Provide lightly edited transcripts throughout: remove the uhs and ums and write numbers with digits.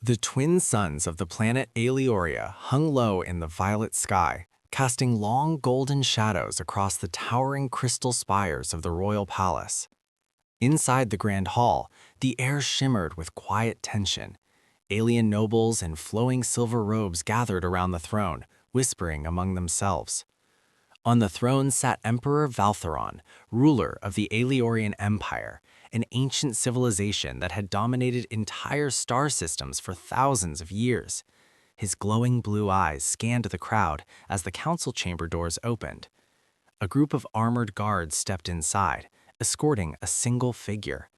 The twin suns of the planet Aeloria hung low in the violet sky, casting long golden shadows across the towering crystal spires of the royal palace. Inside the grand hall, the air shimmered with quiet tension. Alien nobles in flowing silver robes gathered around the throne, whispering among themselves. On the throne sat Emperor of Aeloria, ruler of the Aeolian Empire, an ancient civilization that had dominated entire star systems for thousands of years. His glowing blue eyes scanned the crowd as the council chamber doors opened. A group of armored guards stepped inside, escorting a single figure.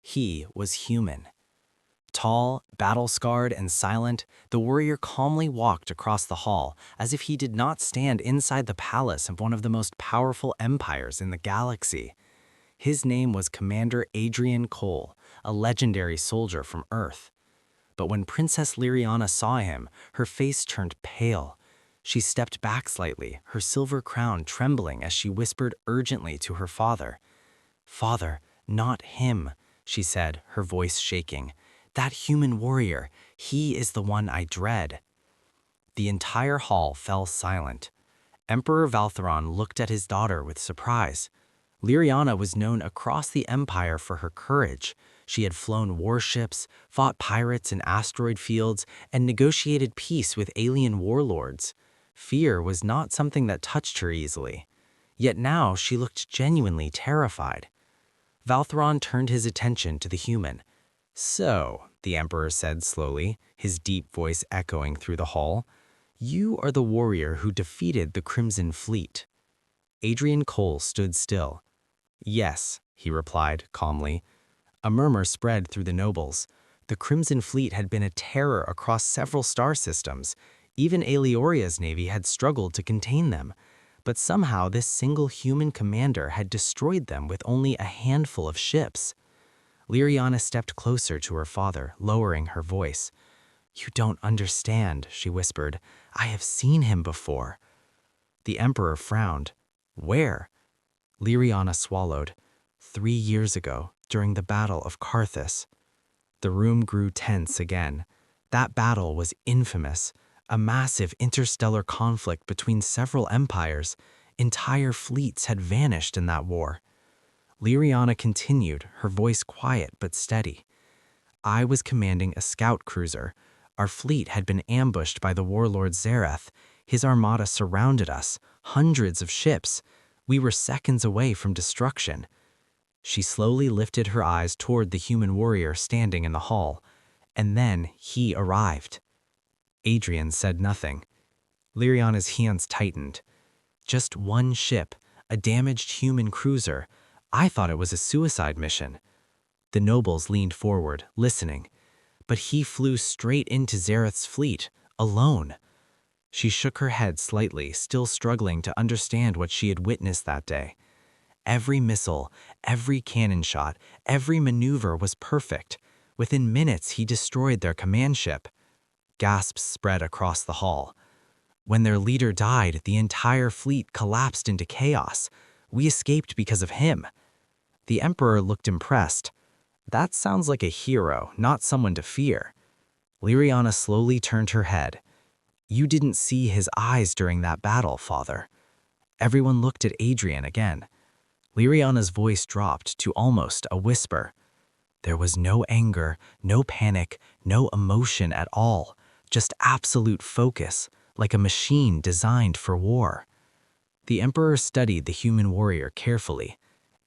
He was human. Tall, battle-scarred, and silent, the warrior calmly walked across the hall as if he did not stand inside the palace of one of the most powerful empires in the galaxy. His name was Commander Adrian Cole, a legendary soldier from Earth. But when Princess Lyriana saw him, her face turned pale. She stepped back slightly, her silver crown trembling as she whispered urgently to her father. "Father, not him," she said, her voice shaking. "That human warrior, he is the one I dread." The entire hall fell silent. Emperor of Aeloria looked at his daughter with surprise. Lyriana was known across the empire for her courage. She had flown warships, fought pirates in asteroid fields, and negotiated peace with alien warlords. Fear was not something that touched her easily. Yet now she looked genuinely terrified. Aeloria turned his attention to the human. "So," the Emperor said slowly, his deep voice echoing through the hall, "you are the warrior who defeated the Crimson Fleet." Adrian Cole stood still. "Yes," he replied calmly. A murmur spread through the nobles. The Crimson Fleet had been a terror across several star systems. Even Aeolia's navy had struggled to contain them. But somehow this single human commander had destroyed them with only a handful of ships. Lyriana stepped closer to her father, lowering her voice. "You don't understand," she whispered. "I have seen him before." The Emperor frowned. "Where?" Lyriana swallowed. 3 years ago, during the Battle of Carthus. The room grew tense again. That battle was infamous, a massive interstellar conflict between several empires. Entire fleets had vanished in that war. Lyriana continued, her voice quiet but steady. "I was commanding a scout cruiser. Our fleet had been ambushed by the warlord Zareth. His armada surrounded us, hundreds of ships. We were seconds away from destruction." She slowly lifted her eyes toward the human warrior standing in the hall. And then he arrived. Adrian said nothing. Lyriana's hands tightened. "Just one ship, a damaged human cruiser. I thought it was a suicide mission." The nobles leaned forward, listening. "But he flew straight into Zareth's fleet, alone." She shook her head slightly, still struggling to understand what she had witnessed that day. Every missile, every cannon shot, every maneuver was perfect. Within minutes, he destroyed their command ship. Gasps spread across the hall. "When their leader died, the entire fleet collapsed into chaos. We escaped because of him." The Emperor looked impressed. "That sounds like a hero, not someone to fear." Lyriana slowly turned her head. "You didn't see his eyes during that battle, father." Everyone looked at Adrian again. Lyriana's voice dropped to almost a whisper. There was no anger, no panic, no emotion at all, just absolute focus, like a machine designed for war. The Emperor studied the human warrior carefully.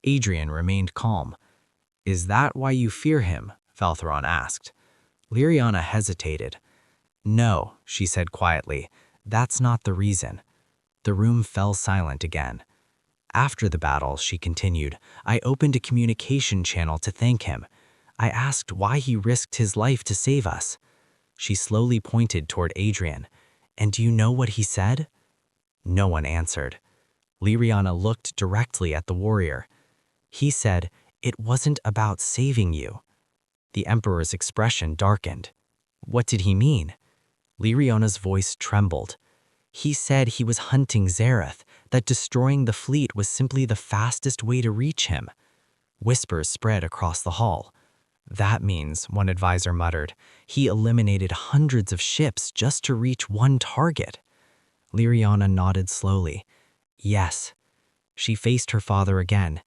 Adrian remained calm. "Is that why you fear him?" Aeloria asked. Lyriana hesitated. "No," she said quietly, "that's not the reason." The room fell silent again. "After the battle," she continued, "I opened a communication channel to thank him. I asked why he risked his life to save us." She slowly pointed toward Adrian. "And do you know what he said?" No one answered. Lyriana looked directly at the warrior. "He said, 'It wasn't about saving you.'" The Emperor's expression darkened. "What did he mean?" Lyriana's voice trembled. "He said he was hunting Zareth, that destroying the fleet was simply the fastest way to reach him." Whispers spread across the hall. That means, one advisor muttered, he eliminated hundreds of ships just to reach one target. Lyriana nodded slowly. Yes. She faced her father again.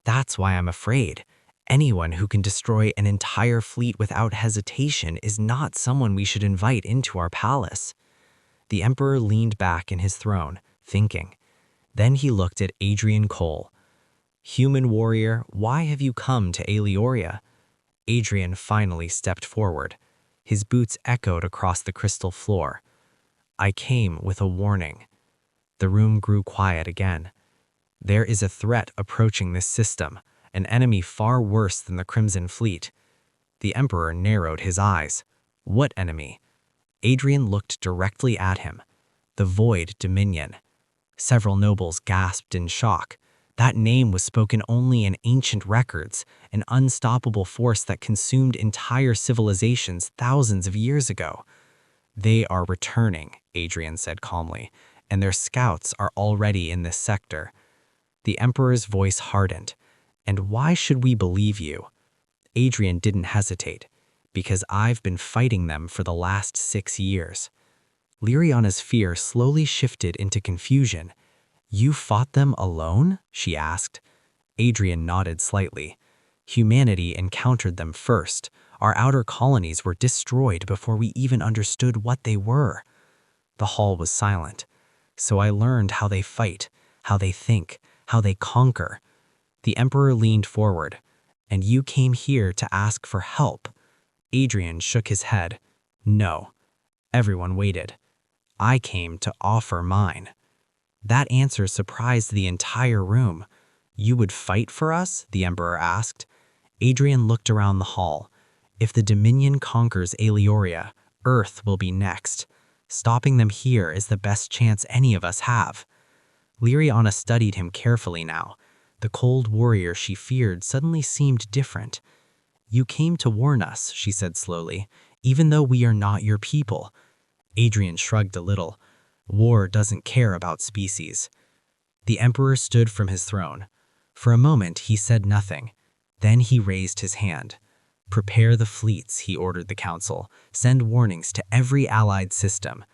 That's why I'm afraid. Anyone who can destroy an entire fleet without hesitation is not someone we should invite into our palace. The Emperor leaned back in his throne, thinking. Then he looked at Adrian Cole. Human warrior, why have you come to Aeloria? Adrian finally stepped forward. His boots echoed across the crystal floor. I came with a warning. The room grew quiet again. There is a threat approaching this system, an enemy far worse than the Crimson Fleet. The Emperor narrowed his eyes. What enemy? Adrian looked directly at him. The Void Dominion. Several nobles gasped in shock. That name was spoken only in ancient records, an unstoppable force that consumed entire civilizations thousands of years ago. They are returning, Adrian said calmly, and their scouts are already in this sector. The Emperor's voice hardened. And why should we believe you? Adrian didn't hesitate. Because I've been fighting them for the last 6 years. Lyriana's fear slowly shifted into confusion. You fought them alone? She asked. Adrian nodded slightly. Humanity encountered them first. Our outer colonies were destroyed before we even understood what they were. The hall was silent. So I learned how they fight, how they think, how they conquer. The Emperor leaned forward. And you came here to ask for help. Adrian shook his head. No. Everyone waited. I came to offer mine. That answer surprised the entire room. You would fight for us? The Emperor asked. Adrian looked around the hall. If the Dominion conquers Aeloria, Earth will be next. Stopping them here is the best chance any of us have. Lyriana studied him carefully now. The cold warrior she feared suddenly seemed different. You came to warn us, she said slowly, even though we are not your people. Adrian shrugged a little. War doesn't care about species. The Emperor stood from his throne. For a moment, he said nothing. Then he raised his hand. Prepare the fleets, he ordered the council. Send warnings to every allied system.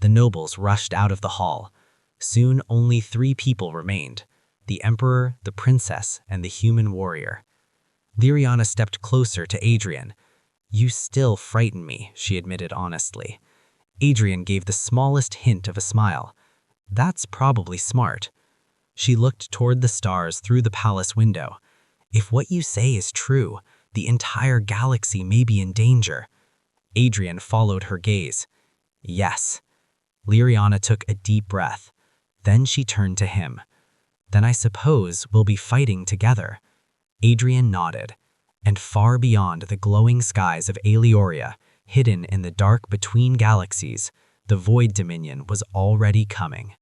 The nobles rushed out of the hall. Soon, only 3 people remained. The Emperor, the Princess, and the human warrior. Lyriana stepped closer to Adrian. You still frighten me, she admitted honestly. Adrian gave the smallest hint of a smile. That's probably smart. She looked toward the stars through the palace window. If what you say is true, the entire galaxy may be in danger. Adrian followed her gaze. Yes. Lyriana took a deep breath. Then she turned to him. Then I suppose we'll be fighting together. Adrian nodded. And far beyond the glowing skies of Aeloria, hidden in the dark between galaxies, the Void Dominion was already coming.